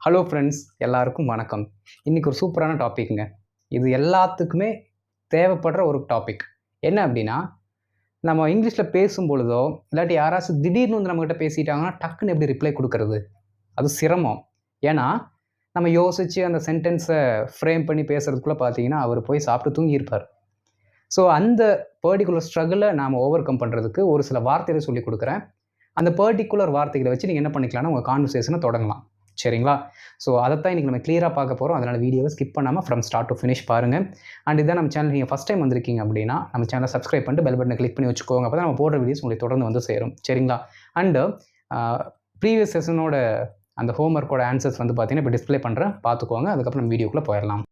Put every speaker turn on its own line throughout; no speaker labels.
Hello friends, எல்லாருக்கும் வணக்கம். இன்றைக்கி ஒரு சூப்பரான டாபிக்ங்க. இது எல்லாத்துக்குமே தேவைப்படுற ஒரு டாபிக். என்ன அப்படின்னா, நம்ம இங்கிலீஷில் பேசும்பொழுதோ இல்லாட்டி யாராச்சும் திடீர்னு வந்து நம்மகிட்ட பேசிட்டாங்கன்னா டக்குன்னு எப்படி ரிப்ளை கொடுக்கறது? அது சிரமம். ஏன்னா நம்ம யோசித்து அந்த சென்டென்ஸை ஃப்ரேம் பண்ணி பேசுகிறதுக்குள்ளே பார்த்தீங்கன்னா அவர் போய் சாப்பிட்டு தூங்கியிருப்பார். ஸோ அந்த பர்டிகுலர் ஸ்ட்ரகிளை நாம் ஓவர் கம் பண்ணுறதுக்கு ஒரு சில வார்த்தைகளை சொல்லிக் கொடுக்குறேன். அந்த பர்டிகுலர் வார்த்தைகளை வச்சு நீங்கள் என்ன பண்ணிக்கலாம்னா உங்கள் கான்வர்சேஷனை தொடங்கலாம். சரிங்களா? ஸோ அதைத்தான் இன்றைக்கி நம்ம கிளியராக பார்க்க போகிறோம். அதனால் வீடியோவை ஸ்கிப் பண்ணாமல் ஃப்ரம் ஸ்டார்ட் டு ஃபினிஷ் பாருங்கள். அண்ட் இதான் நம்ம சேனல் நீங்கள் ஃபஸ்ட் டைம் வந்திருக்கீங்க அப்படின்னா நம்ம சேனலை சப்ஸ்கிரைப் பண்ணிட்டு பெல் பட்டனை கிளிக் பண்ணி வச்சுக்கோங்க. அப்போ தான் நம்ம போடுற வீடியோஸ் உங்களுக்கு தொடர்ந்து வந்து சேரும். சரிங்களா? அண்டு ப்ரீவியஸ் செஷனோட அந்த ஹோம்ஒர்க்கோட ஆன்சர்ஸ் வந்து பார்த்தீங்கன்னா இப்போ டிஸ்பிளே பண்ணுறேன், பார்த்துக்கோங்க. அதுக்கப்புறம் நம்ம வீடியோக்குள்ளே போயிடலாம்.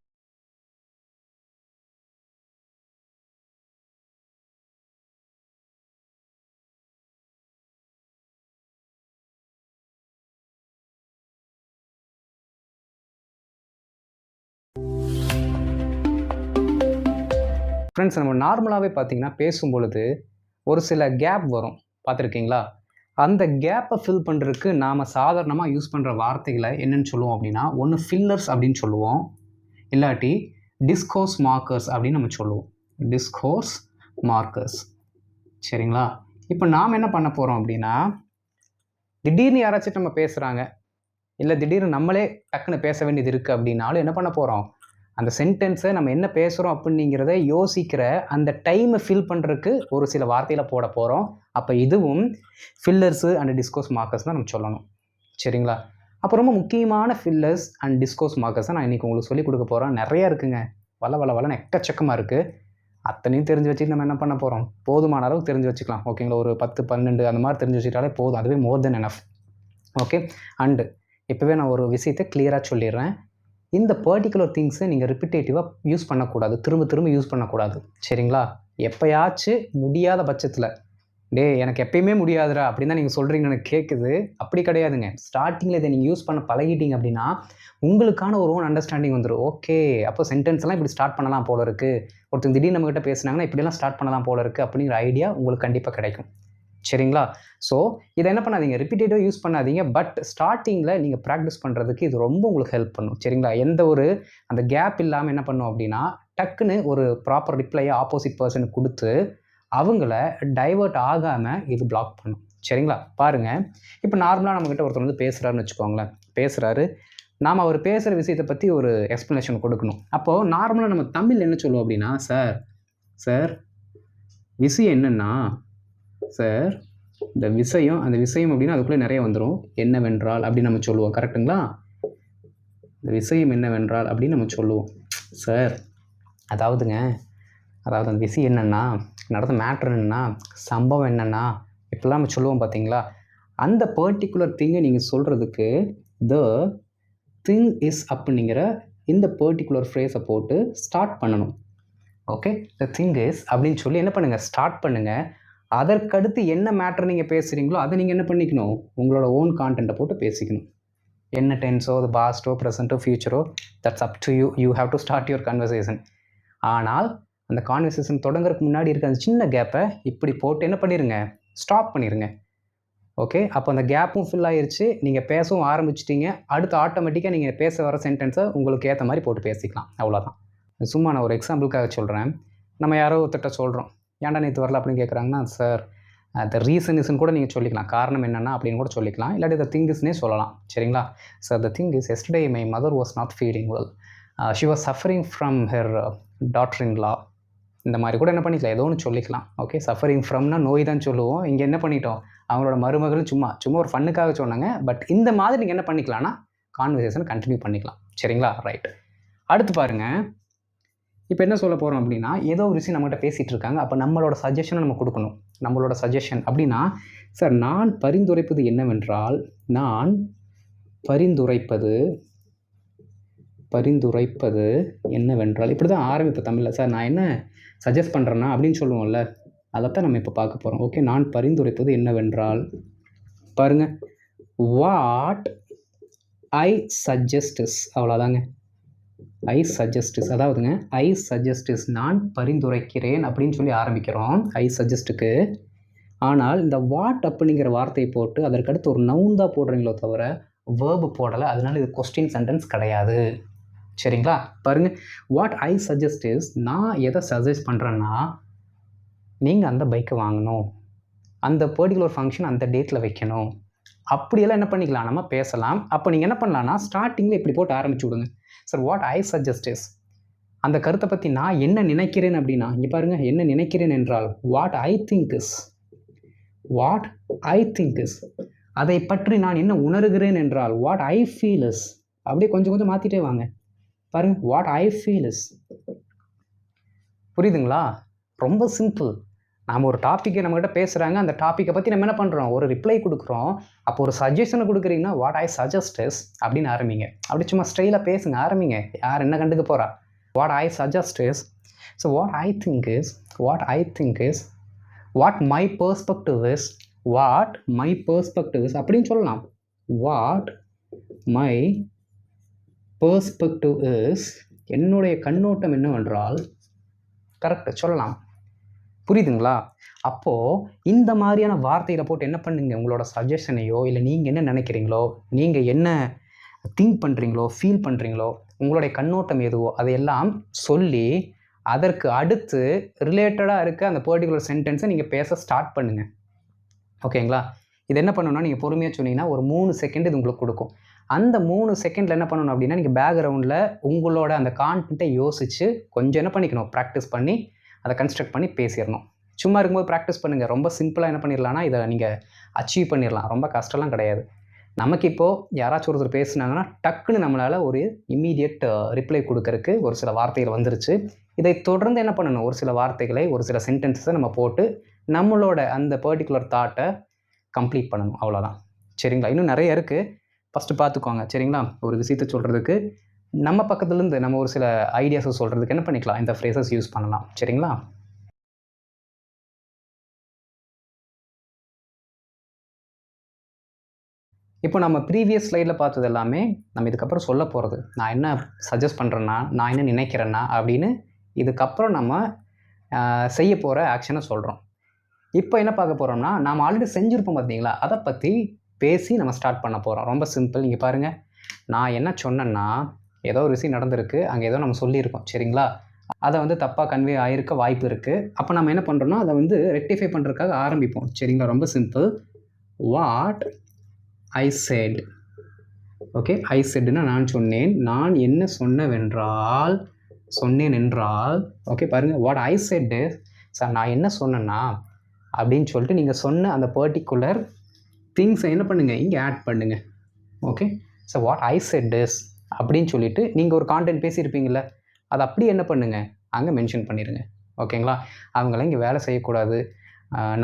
ஃப்ரெண்ட்ஸ், நம்ம நார்மலாகவே பார்த்தீங்கன்னா பேசும்பொழுது ஒரு சில கேப் வரும், பார்த்துருக்கீங்களா? அந்த கேப்பை ஃபில் பண்ணுறதுக்கு நாம் சாதாரணமாக யூஸ் பண்ணுற வார்த்தைகளை என்னென்னு சொல்லுவோம் அப்படின்னா, ஒன்று ஃபில்லர்ஸ் அப்படின்னு சொல்லுவோம், இல்லாட்டி டிஸ்கோர்ஸ் மார்க்கர்ஸ் அப்படின்னு நம்ம சொல்லுவோம். Discourse markers. சரிங்களா? இப்போ நாம் என்ன பண்ண போகிறோம் அப்படின்னா, திடீர்னு யாராச்சும் நம்ம பேசுகிறாங்க, இல்லை திடீர்னு நம்மளே டக்குன்னு பேச வேண்டியது இருக்குது அப்படின்னாலும் என்ன பண்ண போகிறோம், அந்த சென்டென்ஸை நம்ம என்ன பேசுகிறோம் அப்படிங்கிறத யோசிக்கிற அந்த டைமை ஃபில் பண்ணுறதுக்கு ஒரு சில வார்த்தையில் போட போகிறோம். அப்போ இதுவும் ஃபில்லர்ஸு அண்ட் டிஸ்கோர்ஸ் மார்க்கர்ஸ் தான் நம்ம சொல்லணும். சரிங்களா? அப்போ ரொம்ப முக்கியமான ஃபில்லர்ஸ் அண்ட் டிஸ்கோர்ஸ் மார்க்கர்ஸை நான் இன்றைக்கி உங்களுக்கு சொல்லிக் கொடுக்க போகிறேன். நிறையா இருக்குங்க, வளன்னு எக்கச்சக்கமாக இருக்குது. அத்தனையும் தெரிஞ்சு வச்சுட்டு நம்ம என்ன பண்ண போகிறோம், போதுமான அளவுக்கு தெரிஞ்சு வச்சுக்கலாம். ஓகேங்களா? ஒரு 10, 12 அந்த மாதிரி தெரிஞ்சு வச்சுக்கிட்டாலே போதும். அதுவே மோர் தென் எனஃப். ஓகே. அண்டு இப்போவே நான் ஒரு விஷயத்தை கிளியராக சொல்லிடுறேன். இந்த பர்டிகுலர் திங்ஸை நீங்கள் ரிப்பிட்டேட்டிவாக யூஸ் பண்ணக்கூடாது, திரும்ப யூஸ் பண்ணக்கூடாது. சரிங்களா? எப்போயாச்சும் முடியாத பட்சத்தில், எனக்கு எப்பயுமே முடியாதுடா அப்படின்னு தான் நீங்கள் சொல்கிறீங்கன்னு எனக்கு கேட்குது. அப்படி கிடையாதுங்க. ஸ்டார்டிங்கில் இதை நீங்கள் யூஸ் பண்ண பழகிட்டீங்க அப்படின்னா உங்களுக்கான ஒரு ஓன் அண்டர்ஸ்டாண்டிங் வந்துடும். ஓகே, அப்போ சென்டென்ஸ்லாம் இப்படி ஸ்டார்ட் பண்ணலாம் போல இருக்குது, ஒருத்தர் திடீர்னு நம்மகிட்ட பேசுனாங்கன்னா இப்படிலாம் ஸ்டார்ட் பண்ணலாம் போல இருக்குது அப்படிங்கிற ஐடியா உங்களுக்கு கண்டிப்பாக கிடைக்கும். சரிங்களா? ஸோ இதை என்ன பண்ணாதீங்க, ரிப்பீட்டேட்டிவாக யூஸ் பண்ணாதீங்க. பட் ஸ்டார்டிங்கில் நீங்கள் ப்ராக்டிஸ் பண்ணுறதுக்கு இது ரொம்ப உங்களுக்கு ஹெல்ப் பண்ணும். சரிங்களா? எந்த ஒரு அந்த கேப் இல்லாமல் என்ன பண்ணும் அப்படின்னா, டக்குன்னு ஒரு ப்ராப்பர் ரிப்ளையை ஆப்போசிட் பர்சனுக்கு கொடுத்து அவங்கள டைவர்ட் ஆகாமல் இது பிளாக் பண்ணும். சரிங்களா? பாருங்கள், இப்போ நார்மலாக நம்மக்கிட்ட ஒருத்தர் வந்து பேசுகிறாருன்னு வச்சுக்கோங்களேன். பேசுகிறாரு, நாம் அவர் பேசுகிற விஷயத்தை பற்றி ஒரு எக்ஸ்ப்ளனேஷன் கொடுக்கணும். அப்போது நார்மலாக நம்ம தமிழ் என்ன சொல்லுவோம் அப்படின்னா, சார் விஷயம் என்னென்னா, சார் இந்த விஷயம், அந்த விஷயம் அப்படின்னா அதுக்குள்ளே நிறைய வந்துடும். என்னவென்றால் அப்படின்னு நம்ம சொல்லுவோம். கரெக்டுங்களா? இந்த விஷயம் என்னவென்றால் அப்படின்னு நம்ம சொல்லுவோம். சார் அதாவது அந்த விஷயம் என்னென்னா, நடந்த மேட்ரு என்னென்னா, சம்பவம் என்னென்னா, இப்படிலாம் நம்ம சொல்லுவோம் பார்த்தீங்களா? அந்த பர்டிகுலர் திங்கை நீங்கள் சொல்கிறதுக்கு த திங் இஸ் அப்படிங்கிற இந்த பர்டிகுலர் ஃப்ரேஸை போட்டு ஸ்டார்ட் பண்ணணும். ஓகே, த திங் இஸ் அப்படின்னு சொல்லி என்ன பண்ணுங்கள், ஸ்டார்ட் பண்ணுங்கள். அதற்கடுத்து என்ன மேட்ரு நீங்கள் பேசுகிறீங்களோ அதை நீங்கள் என்ன பண்ணிக்கணும், உங்களோட ஓன் கான்டென்ட்டை போட்டு பேசிக்கணும். என்ன டென்ஸோ, அது பாஸ்ட்டோ, ப்ரெசண்ட்டோ, ஃபியூச்சரோ, that's up to you. You have to start your conversation. ஆனால் அந்த கான்வர்சேஷன் தொடங்குறதுக்கு முன்னாடி இருக்க அந்த சின்ன கேப்பை இப்படி போட்டு என்ன பண்ணிடுங்க, ஸ்டாப் பண்ணிடுங்க. ஓகே, அப்போ அந்த கேப்பும் ஃபில் ஆயிடுச்சு, நீங்கள் பேசவும் ஆரம்பிச்சிட்டிங்க. அடுத்து ஆட்டோமேட்டிக்காக நீங்கள் பேச வர சென்டென்ஸை உங்களுக்கு ஏற்ற மாதிரி போட்டு பேசிக்கலாம். அவ்வளோதான். சும்மா நான் ஒரு எக்ஸாம்பிளுக்காக சொல்கிறேன். நம்ம யாரோ ஒருத்தட்ட சொல்கிறோம், ஏன்டா நேற்று வரல அப்படின்னு கேட்குறாங்கன்னா, சார் த ரீசன் இஸ்ன்னு கூட நீங்கள் சொல்லிக்கலாம். காரணம் என்னென்னா அப்படின்னு கூட சொல்லிக்கலாம். இல்லாட்டி த திங் இஸ்னே சொல்லலாம். சரிங்களா? Sir the thing is yesterday my mother was not feeling well. She was suffering from her daughter in law. இந்த மாதிரி கூட என்ன பண்ணிக்கலாம், ஏதோ ஒன்று சொல்லிக்கலாம். ஓகே, சஃபரிங் ஃப்ரம்னா நோய் தான் சொல்லுவோம். இங்கே என்ன பண்ணிட்டோம், அவங்களோட மருமகள் சும்மா ஒரு ஃபன்னுக்காக சொன்னாங்க. பட் இந்த மாதிரி நீங்கள் என்ன பண்ணிக்கலாம்னா கான்வர்சேஷனை கண்டினியூ பண்ணிக்கலாம். சரிங்களா? ரைட். அடுத்து பாருங்கள், இப்போ என்ன சொல்ல போகிறோம் அப்படின்னா, ஏதோ ஒரு விஷயம் நம்மகிட்ட பேசிகிட்டு இருக்காங்க. அப்போ நம்மளோட சஜஷனை நம்ம கொடுக்கணும். நம்மளோட சஜஷன் அப்படின்னா, சார் நான் பரிந்துரைப்பது என்னவென்றால், நான் பரிந்துரைப்பது என்னவென்றால், இப்படி தான் ஆரம்பிப்போம் தமிழில். சார் நான் என்ன சஜஸ்ட் பண்ணுறேன்னா அப்படின்னு சொல்லுவோம்ல, அதைத்தான் நம்ம இப்போ பார்க்க போகிறோம். ஓகே, நான் பரிந்துரைப்பது என்னவென்றால், பாருங்கள், வாட் ஐ சஜஸ்ட் இஸ். அவ்வளோதாங்க. ஐ சஜஸ்ட் இஸ், அதாவதுங்க ஐ சஜஸ்ட் இஸ், நான் பரிந்துரைக்கிறேன் அப்படின்னு சொல்லி ஆரம்பிக்கிறோம் ஐ சஜஸ்ட்டுக்கு. ஆனால் இந்த வாட் அப்படிங்கிற வார்த்தையை போட்டு அதற்கடுத்து ஒரு நவுன் தான் போடுறீங்களோ தவிர வேர்பு போடலை, அதனால இது கொஸ்டின் சென்டென்ஸ் கிடையாது. சரிங்களா? பாருங்கள், வாட் ஐ சஜஸ்ட் இஸ், நான் எதை சஜஸ்ட் பண்ணுறேன்னா நீங்கள் அந்த பைக்கை வாங்கணும், அந்த பர்டிகுலர் ஃபங்க்ஷன் அந்த டேட்டில் வைக்கணும், அப்படியெல்லாம் என்ன பண்ணிக்கலாம், நம்ம பேசலாம். அப்போ நீங்கள் என்ன பண்ணலான்னா ஸ்டார்டிங்கில் இப்படி போட்டு ஆரம்பிச்சு விடுங்க. Sir what I suggest is, அந்த கருத்தை பற்றி நான் என்ன நினைக்கிறேன் அப்படின்னா, இங்கே பாருங்கள், என்ன நினைக்கிறேன் என்றால் what I think is, what I think is, அதை பற்றி நான் என்ன உணர்கிறேன் என்றால் வாட் ஐ ஃபீல் இஸ். அப்படியே கொஞ்சம் கொஞ்சம் மாற்றிட்டே வாங்க. பாருங்கள், வாட் ஐ ஃபீல் இஸ். புரியுதுங்களா? ரொம்ப சிம்பிள். நாம் ஒரு டாப்பிக்கை நம்மகிட்ட பேசுகிறாங்க, அந்த டாப்பிக்கை பற்றி நம்ம என்ன பண்ணுறோம், ஒரு ரிப்ளை கொடுக்குறோம். அப்போ ஒரு சஜஷனை கொடுக்குறீங்கன்னா வாட் ஐ சஜஸ்ட் இஸ் அப்படின்னு ஆரம்பிங்க. அப்படி சும்மா ஸ்டைலாக பேசுங்க, ஆரம்பிங்க. யார் என்ன கண்டுக்க போகிறா? What I suggest is, so what I think is, what I think is, what my perspective is, what my perspective is அப்படின்னு சொல்லலாம். வாட் மை பெர்ஸ்பெக்டிவ் இஸ், என்னுடைய கண்ணோட்டம் என்னவென்றால், கரெக்டாக சொல்லலாம். புரியுதுங்களா? அப்போது இந்த மாதிரியான வார்த்தையில் போட்டு என்ன பண்ணுங்க, உங்களோட சஜஷனையோ இல்லை நீங்கள் என்ன நினைக்கிறீங்களோ, நீங்கள் என்ன திங்க் பண்ணுறீங்களோ, ஃபீல் பண்ணுறீங்களோ, உங்களுடைய கண்ணோட்டம் எதுவோ அதையெல்லாம் சொல்லி அதற்கு அடுத்து ரிலேட்டடாக இருக்க அந்த பர்டிகுலர் சென்டென்ஸை நீங்கள் பேச ஸ்டார்ட் பண்ணுங்கள். ஓகேங்களா? இது என்ன பண்ணணும்னா, நீங்கள் பொறுமையாக சொன்னீங்கன்னா ஒரு 3 செகண்ட் இது உங்களுக்கு கொடுக்கும். அந்த 3 செகண்டில் என்ன பண்ணணும் அப்படின்னா, நீங்கள் பேக்ரவுண்டில் உங்களோட அந்த கான்டென்ட்டை யோசித்து கொஞ்சம் என்ன பண்ணிக்கணும், ப்ராக்டிஸ் பண்ணி அதை கன்ஸ்ட்ரக்ட் பண்ணி பேசிடணும். சும்மா இருக்கும்போது ப்ராக்டிஸ் பண்ணுங்கள். ரொம்ப சிம்பிளாக என்ன பண்ணிடலாம்னா இதை நீங்கள் அச்சீவ் பண்ணிடலாம். ரொம்ப கஷ்டம்லாம் கிடையாது. நமக்கு இப்போது யாராச்சும் ஒருத்தர் பேசுனாங்கன்னா டக்குன்னு நம்மளால் ஒரு இம்மீடியட் ரிப்ளை கொடுக்கறதுக்கு ஒரு சில வார்த்தைகள் வந்துருச்சு. இதை தொடர்ந்து என்ன பண்ணணும், ஒரு சில வார்த்தைகளை, ஒரு சில சென்டென்ஸை நம்ம போட்டு நம்மளோட அந்த பர்டிகுலர் தாட்டை கம்ப்ளீட் பண்ணணும். அவ்வளோதான். சரிங்களா? இன்னும் நிறைய இருக்குது, ஃபஸ்ட்டு பார்த்துக்கோங்க. சரிங்களா? ஒரு விஷயத்தை சொல்கிறதுக்கு நம்ம பக்கத்துலேருந்து நம்ம ஒரு சில ஐடியாஸை சொல்கிறதுக்கு என்ன பண்ணிக்கலாம், இந்த ஃப்ரேசஸ் யூஸ் பண்ணலாம். சரிங்களா? இப்போ நம்ம ப்ரீவியஸ் ஸ்லைடில் பார்த்தது எல்லாமே நம்ம இதுக்கப்புறம் சொல்ல போகிறது. நான் என்ன சஜஸ்ட் பண்ணுறேன்னா, நான் என்ன நினைக்கிறேன்னா அப்படின்னு இதுக்கப்புறம் நம்ம செய்ய போகிற ஆக்ஷனை சொல்கிறோம். இப்போ என்ன பார்க்க போகிறோம்னா, நாம் ஆல்ரெடி செஞ்சுருப்போம் பார்த்தீங்களா, அதை பற்றி பேசி நம்ம ஸ்டார்ட் பண்ண போகிறோம். ரொம்ப சிம்பிள். இங்கே பாருங்கள், நான் என்ன சொன்னேன்னா, ஏதோ ஒரு விஷயம் நடந்திருக்கு, அங்கே ஏதோ நம்ம சொல்லியிருக்கோம். சரிங்களா? அதை வந்து தப்பாக கன்வே ஆகிருக்க வாய்ப்பு இருக்குது. அப்போ நம்ம என்ன பண்ணுறோன்னா, அதை வந்து ரெக்டிஃபை பண்ணுறதுக்காக ஆரம்பிப்போம். சரிங்களா? ரொம்ப simple. What I said. Okay, I செட்னா நான் சொன்னேன். நான் என்ன சொன்னேன் என்றால் ஓகே பாருங்கள், what I said is, sir நான் என்ன சொன்னேன்னா அப்படின்னு சொல்லிட்டு நீங்கள் சொன்ன அந்த பர்டிகுலர் திங்ஸை என்ன பண்ணுங்கள், இங்கே ஆட் பண்ணுங்கள். Okay, so what I said is அப்படின்னு சொல்லிவிட்டு நீங்கள் ஒரு கான்டென்ட் பேசியிருப்பீங்கள, அதை அப்படியே என்ன பண்ணுங்கள், அங்கே மென்ஷன் பண்ணிடுங்க. ஓகேங்களா? அவங்களாம் இங்கே வேலை செய்யக்கூடாது,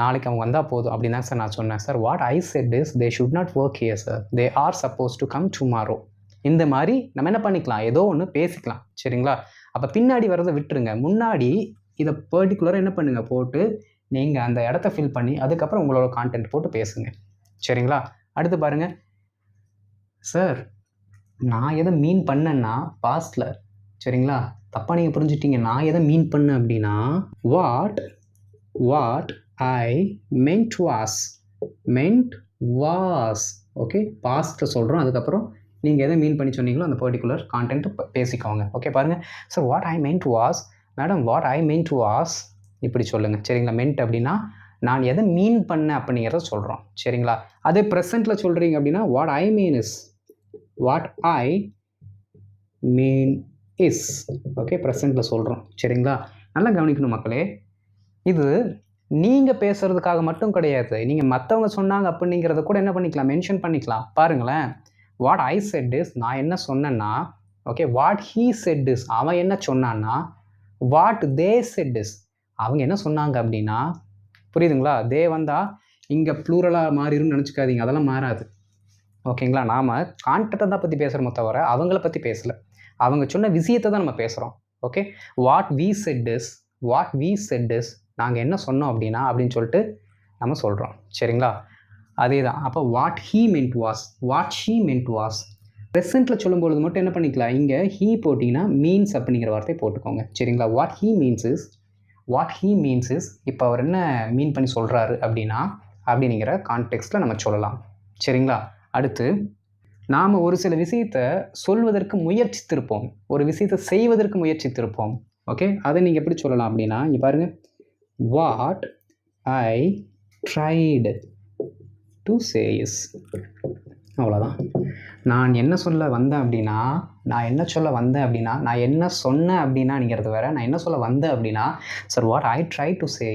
நாளைக்கு அவங்க வந்தால் போதும் அப்படின்னு தான் சார் நான் சொன்னேன். Sir what I said is they should not work here sir, they are suppose to come tomorrow. இந்த மாதிரி நம்ம என்ன பண்ணிக்கலாம், ஏதோ ஒன்று பேசிக்கலாம். சரிங்களா? அப்போ பின்னாடி வரதை விட்டுருங்க, முன்னாடி இதை பர்டிகுலராக என்ன பண்ணுங்கள் போட்டு நீங்கள் அந்த இடத்த ஃபில் பண்ணி அதுக்கப்புறம் உங்களோட கான்டென்ட் போட்டு பேசுங்க. சரிங்களா? அடுத்து பாருங்கள், சார் நான் எதை மீன் பண்ணேன்னா பாஸ்டில், சரிங்களா, தப்பாக நீங்கள் புரிஞ்சுட்டீங்க. நான் எதை மீன் பண்ணேன் அப்படின்னா what I meant was. Okay, பாஸ்ட்டில் சொல்கிறோம், அதுக்கப்புறம் நீங்கள் எதை மீன் பண்ணி சொன்னீங்களோ அந்த பர்டிகுலர் கான்டென்ட் பேசிக்கோங்க. ஓகே பாருங்கள், sir what I meant was, madam what I meant was இப்படி சொல்லுங்கள். சரிங்களா? மென்ட் அப்படின்னா நான் எதை மீன் பண்ணேன் அப்படிங்கிறத சொல்கிறோம். சரிங்களா? அதே ப்ரெசண்ட்டில் சொல்கிறீங்க அப்படின்னா what I mean is. Okay, ப்ரெசண்ட்டில் சொல்கிறோம். சரிங்களா? நல்லா கவனிக்கணும் மக்களே, இது நீங்கள் பேசுகிறதுக்காக மட்டும் கிடையாது, நீங்கள் மற்றவங்க சொன்னாங்க அப்படிங்கிறத கூட என்ன பண்ணிக்கலாம், மென்ஷன் பண்ணிக்கலாம். பாருங்களேன், வாட் ஐ செட் இஸ் நான் என்ன சொன்னேன்னா, okay, what he set is அவன் என்ன சொன்னான்னா, வாட் தே செட் இஸ் அவங்க என்ன சொன்னாங்க அப்படின்னா. புரியுதுங்களா? தே வந்தால் இங்கே ப்ளூரலாக மாறிடும்னு நினச்சிக்காதீங்க, அதெல்லாம் மாறாது. ஓகேங்களா? நாம் கான்டென்ட்டை தான் பற்றி பேசுகிறோமோ தவிர அவங்கள பற்றி பேசலை, அவங்க சொன்ன விஷயத்தை தான் நம்ம பேசுகிறோம். Okay, what we said is நாங்கள் என்ன சொன்னோம் அப்படின்னா அப்படின்னு சொல்லிட்டு நம்ம சொல்கிறோம். சரிங்களா? அதே தான். அப்போ வாட் ஹீ மென்ட் வாஸ் ப்ரெசென்ட்டில் சொல்லும்பொழுது மட்டும் என்ன பண்ணிக்கலாம், இங்கே ஹீ போட்டிங்கன்னா மீன்ஸ் அப்படிங்கிற வார்த்தை போட்டுக்கோங்க. சரிங்களா? வாட் ஹீ மீன்ஸ் இஸ் இப்போ அவர் என்ன மீன் பண்ணி சொல்கிறாரு அப்படின்னா அப்படிங்கிற கான்டெக்ஸ்ட்டில் நம்ம சொல்லலாம். சரிங்களா? அடுத்து நாம் ஒரு சில விஷயத்தை சொல்வதற்கு முயற்சித்திருப்போம், ஒரு விஷயத்தை செய்வதற்கு முயற்சித்திருப்போம். ஓகே, அதை நீங்கள் எப்படி சொல்லலாம் அப்படின்னா, இங்கே பாருங்கள், what I tried to say is, அவ்வளோதான். நான் என்ன சொல்ல வந்தேன் அப்படின்னா, நான் என்ன சொன்னேன் அப்படின்னாங்கிறது வேறு. நான் என்ன சொல்ல வந்தேன் அப்படின்னா, sir what I try to say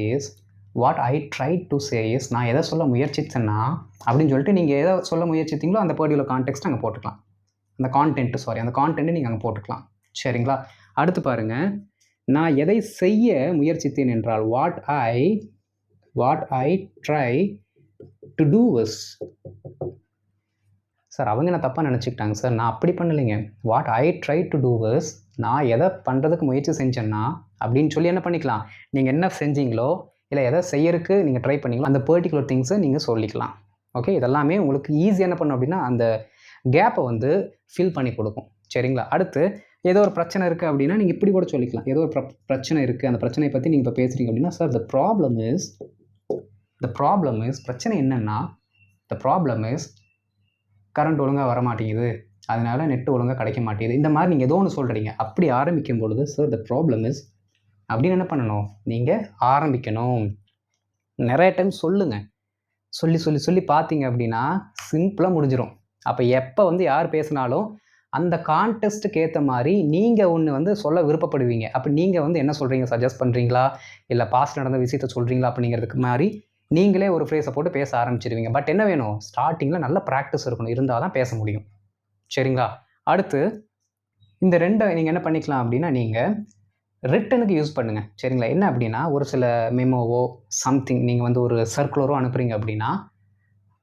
is, நான் எதை சொல்ல முயற்சித்தேன்னா அப்படின்னு சொல்லிட்டு நீங்கள் எதை சொல்ல முயற்சித்தீங்களோ அந்த பர்டிகுலர் கான்டெக்ஸ்ட் அங்கே போட்டுக்கலாம். அந்த கான்டென்ட்டு நீங்கள் அங்கே போட்டுக்கலாம். சரிங்களா? அடுத்து பாருங்கள், நான் எதை செய்ய முயற்சித்தேன் என்றால் what I try to do is. Sir அவங்க என்ன தப்பாக நினச்சிக்கிட்டாங்க சார், நான் அப்படி பண்ணலைங்க. What I try to do is, நான் எதை பண்ணுறதுக்கு முயற்சி செஞ்சேன்னா அப்படின்னு சொல்லி என்ன பண்ணிக்கலாம், நீங்கள் என்ன செஞ்சீங்களோ இல்லை எதை செய்யறதுக்கு நீங்கள் ட்ரை பண்ணிங்களோ அந்த பர்டிகுலர் திங்ஸை நீங்கள் சொல்லிக்கலாம். ஓகே, இதெல்லாமே உங்களுக்கு ஈஸியாக என்ன பண்ணும் அப்படின்னா அந்த கேப்பை வந்து ஃபில் பண்ணி கொடுக்கும். சரிங்களா? அடுத்து ஏதோ ஒரு பிரச்சனை இருக்குது அப்படின்னா நீங்கள் இப்படி கூட சொல்லிக்கலாம். ஏதோ ஒரு பிரச்சனை இருக்குது, அந்த பிரச்சனையை பற்றி நீங்கள் இப்போ பேசுகிறீங்க அப்படின்னா, சார் த ப்ராப்ளம் இஸ் பிரச்சனை என்னென்னா, த ப்ராப்ளம் இஸ் கரண்ட் ஒழுங்காக வர மாட்டேங்குது, அதனால நெட்டு ஒழுங்காக கிடைக்க மாட்டேங்குது. இந்த மாதிரி நீங்கள் ஏதோ ஒன்று சொல்கிறீங்க. அப்படி ஆரம்பிக்கும் பொழுது சார் த ப்ராப்ளம் இஸ் அப்படின்னு என்ன பண்ணணும், நீங்கள் ஆரம்பிக்கணும். நிறைய டைம் சொல்லுங்கள். சொல்லி பார்த்தீங்க அப்படின்னா சிம்பிளாக முடிஞ்சிடும். அப்போ எப்போ வந்து யார் பேசினாலும் அந்த கான்டெஸ்ட்டுக்கு ஏற்ற மாதிரி நீங்கள் ஒன்று வந்து சொல்ல விருப்பப்படுவீங்க. அப்போ நீங்கள் வந்து என்ன சொல்கிறீங்க, சஜஸ்ட் பண்ணுறீங்களா இல்லை பாஸ்ட் நடந்த விஷயத்த சொல்கிறீங்களா அப்படிங்கிறதுக்கு மாதிரி நீங்களே ஒரு ஃப்ரேஸை போட்டு பேச ஆரம்பிச்சிடுவீங்க. பட் என்ன வேணும், ஸ்டார்டிங்கில் நல்ல ப்ராக்டிஸ் இருக்கணும், இருந்தால் தான் பேச முடியும். சரிங்களா? அடுத்து இந்த ரெண்டை நீங்கள் என்ன பண்ணிக்கலாம் அப்படின்னா, நீங்கள் ரிட்டனுக்கு யூஸ் பண்ணுங்கள். சரிங்களா? என்ன அப்படின்னா, ஒரு சில மெமோவோ சம்திங் நீங்கள் வந்து ஒரு சர்க்குலரோ அனுப்புகிறீங்க அப்படின்னா,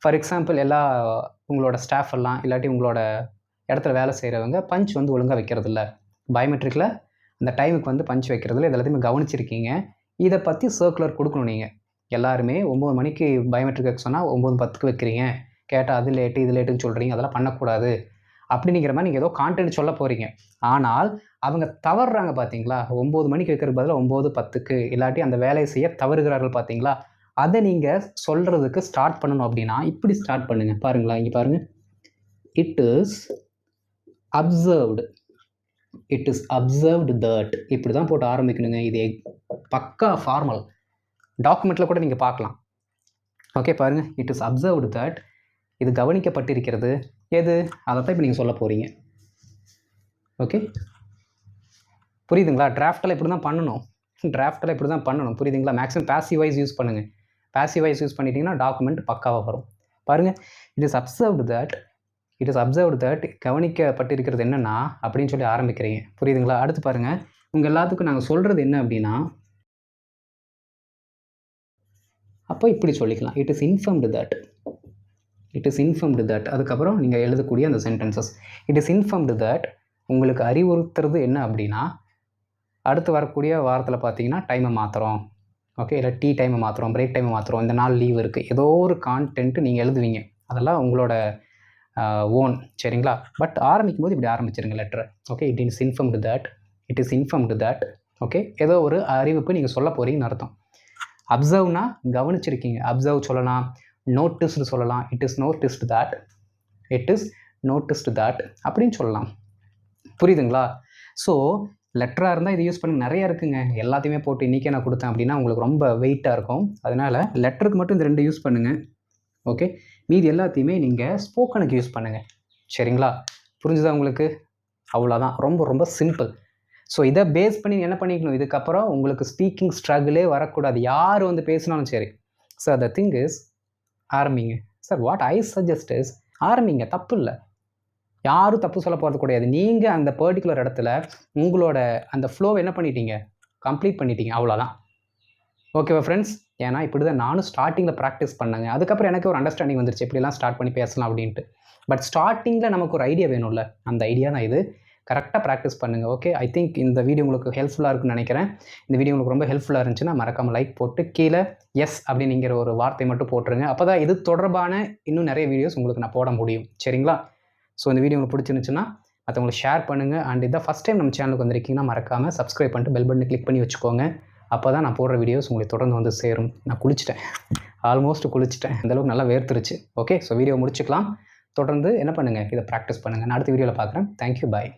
ஃபார் எக்ஸாம்பிள் உங்களோட ஸ்டாஃப் எல்லாம் இல்லாட்டி உங்களோட இடத்துல வேலை செய்கிறவங்க பஞ்ச் வந்து ஒழுங்காக வைக்கிறதில்ல, பயோமெட்ரிக்கில் அந்த டைமுக்கு வந்து பஞ்ச் வைக்கிறதில்ல, இது எல்லாத்தையுமே கவனிச்சிருக்கீங்க. இதை பற்றி சர்க்குலர் கொடுக்கணும். நீங்கள் எல்லாருமே 9 மணிக்கு பயோமெட்ரிக் வைக்க சொன்னால் 9:10க்கு வைக்கிறீங்க, கேட்டால் அது லேட்டு இது லேட்டுன்னு சொல்கிறீங்க, அதெல்லாம் பண்ணக்கூடாது அப்படிங்கிற மாதிரி நீங்கள் ஏதோ கான்டென்ட் சொல்ல போகிறீங்க. ஆனால் அவங்க தவறுறாங்க பார்த்தீங்களா, 9 மணிக்கு வைக்கிறதுக்கு பதிலாக 9:10க்கு, இல்லாட்டி அந்த வேலையை செய்ய தவறுகிறார்கள் பார்த்தீங்களா, அதை நீங்கள் சொல்கிறதுக்கு ஸ்டார்ட் பண்ணணும். அப்படின்னா இப்படி ஸ்டார்ட் பண்ணுங்கள். பாருங்களா, இங்கே பாருங்கள், இட் இஸ் அப்சர்வ்டு தட், இப்படி தான் போட்டு ஆரம்பிக்கணுங்க. இது பக்கா ஃபார்மல், டாக்குமெண்ட்டில் கூட நீங்கள் பார்க்கலாம். ஓகே, பாருங்கள், இட் இஸ் அப்சர்வ்டு தட், இது கவனிக்கப்பட்டிருக்கிறது. எது, அதை தான் இப்போ நீங்கள் சொல்ல போகிறீங்க. ஓகே, புரியுதுங்களா? டிராஃப்டில் இப்படி தான் பண்ணணும். புரியுதுங்களா? மேக்ஸிமம் பாசிவ் வாய்ஸ் யூஸ் பண்ணுங்கள். பாசிவ் வாய்ஸ் யூஸ் பண்ணிட்டீங்கன்னா டாக்குமெண்ட் பக்காவாக வரும். பாருங்கள், இட் இஸ் அப்சர்வ்டு தட் கவனிக்கப்பட்டிருக்கிறது என்னென்னா அப்படின்னு சொல்லி ஆரம்பிக்கிறீங்க. புரியுதுங்களா? அடுத்து பாருங்கள், உங்கள் எல்லாத்துக்கும் நாங்கள் சொல்கிறது என்ன அப்படின்னா, அப்போ இப்படி சொல்லிக்கலாம், இட் இஸ் இன்ஃபார்ம்டு தட். அதுக்கப்புறம் நீங்கள் எழுதக்கூடிய அந்த sentences, it is informed that, உங்களுக்கு அறிவுறுத்துறது என்ன அப்படின்னா, அடுத்து வரக்கூடிய வாரத்தில் பார்த்தீங்கன்னா டைமை மாற்றுறோம், ஓகே, இல்லை டீ டைமை மாற்றுறோம், பிரேக் டைமை மாற்றுறோம், இந்த நாள் லீவ் இருக்குது, ஏதோ ஒரு கான்டென்ட்டு நீங்கள் எழுதுவீங்க. அதெல்லாம் உங்களோட ஓன். சரிங்களா? பட் ஆரம்பிக்கும் போது இப்படி ஆரம்பிச்சிருங்க லெட்டரை. Okay, it is informed that. Okay, ஏதோ ஒரு அறிவிப்பு நீங்கள் சொல்ல போகிறீங்கன்னு அர்த்தம். அப்சர்வ்னா கவனிச்சிருக்கீங்க, அப்சர்வ் சொல்லலாம், நோட்டிஸ்டு சொல்லலாம், இட் இஸ் நோட்டிஸ்டு தட் அப்படின்னு சொல்லலாம். புரியுதுங்களா? ஸோ லெட்டராக இருந்தால் இது யூஸ் பண்ணி நிறைய இருக்குங்க. எல்லாத்தையுமே போட்டு இன்றைக்கே நான் கொடுத்தேன் அப்படின்னா உங்களுக்கு ரொம்ப வெயிட்டாக இருக்கும். அதனால் லெட்டருக்கு மட்டும் இந்த 2 யூஸ் பண்ணுங்கள். ஓகே, மீதி எல்லாத்தையுமே நீங்கள் ஸ்போக்கனுக்கு யூஸ் பண்ணுங்கள். சரிங்களா? புரிஞ்சுதா உங்களுக்கு? அவ்வளோதான், ரொம்ப ரொம்ப சிம்பிள். ஸோ இதை பேஸ் பண்ணி என்ன பண்ணிக்கணும், இதுக்கப்புறம் உங்களுக்கு ஸ்பீக்கிங் ஸ்ட்ரகிளே வரக்கூடாது. யார் வந்து பேசினாலும் சரி. சார் த திங் இஸ், ஆரம்பிங்க. Sir what I suggest is, ஆரம்பிங்க, தப்பு இல்லை. யாரும் தப்பு சொல்ல போகிறது கிடையாது. நீங்கள் அந்த பர்டிகுலர் இடத்துல உங்களோட அந்த ஃப்ளோவை என்ன பண்ணிட்டீங்க, கம்ப்ளீட் பண்ணிட்டீங்க. அவ்வளோதான். ஓகேவா ஃப்ரெண்ட்ஸ்? ஏன்னா இப்படி தான் நானும் ஸ்டார்டிங்கில் ப்ராக்டிஸ் பண்ணேங்க. அதுக்கப்புறம் எனக்கு ஒரு அண்டர்ஸ்டாண்டிங் வந்துருச்சு, எப்படிலாம் ஸ்டார்ட் பண்ணி பேசலாம் அப்படின்ட்டு. பட் ஸ்டார்டிங்கில் நமக்கு ஒரு ஐடியா வேணும்ல, அந்த ஐடியா தான் இது. கரெக்டாக ப்ராக்டிஸ் பண்ணுங்கள். ஓகே, ஐ திங்க் இந்த வீடியோ உங்களுக்கு ஹெல்ப்ஃபுல்லாக இருக்குன்னு நினைக்கிறேன். இந்த வீடியோ உங்களுக்கு ரொம்ப ஹெல்ப்ஃபுல்லாக இருந்துச்சுன்னா மறக்காமல் லைக் போட்டு கீழே எஸ் அப்படிங்கிற ஒரு வார்த்தை மட்டும் போட்டுருங்க. அப்போ தான் இது தொடர்பான இன்னும் நிறைய வீடியோஸ் உங்களுக்கு நான் போட முடியும். சரிங்களா? ஸோ இந்த வீடியோ உங்களுக்கு பிடிச்சிருந்துச்சுன்னா மற்றவங்களுக்கு ஷேர் பண்ணுங்கள். அண்ட் இதான் ஃபஸ்ட் டைம் நம்ம சேனலுக்கு வந்திருக்கீங்கன்னா மறக்காமல் சப்ஸ்கிரைப் பண்ணிட்டு பெல் பட்டனை கிளிக் பண்ணி வச்சுக்கோங்க. அப்போ தான் நான் போடுற வீடியோஸ் உங்களுக்கு தொடர்ந்து வந்து சேரும். நான் ஆல்மோஸ்ட் குளிச்சிட்டேன், அந்தளவுக்கு நல்லா வேர்த்துருச்சு. ஓகே, ஸோ வீடியோ முடிச்சுக்கலாம். தொடர்ந்து என்ன பண்ணுங்கள், இதை ப்ராக்டிஸ் பண்ணுங்கள். நான் அடுத்த வீடியோவில் பார்க்குறேன். தேங்க்யூ, பாய்.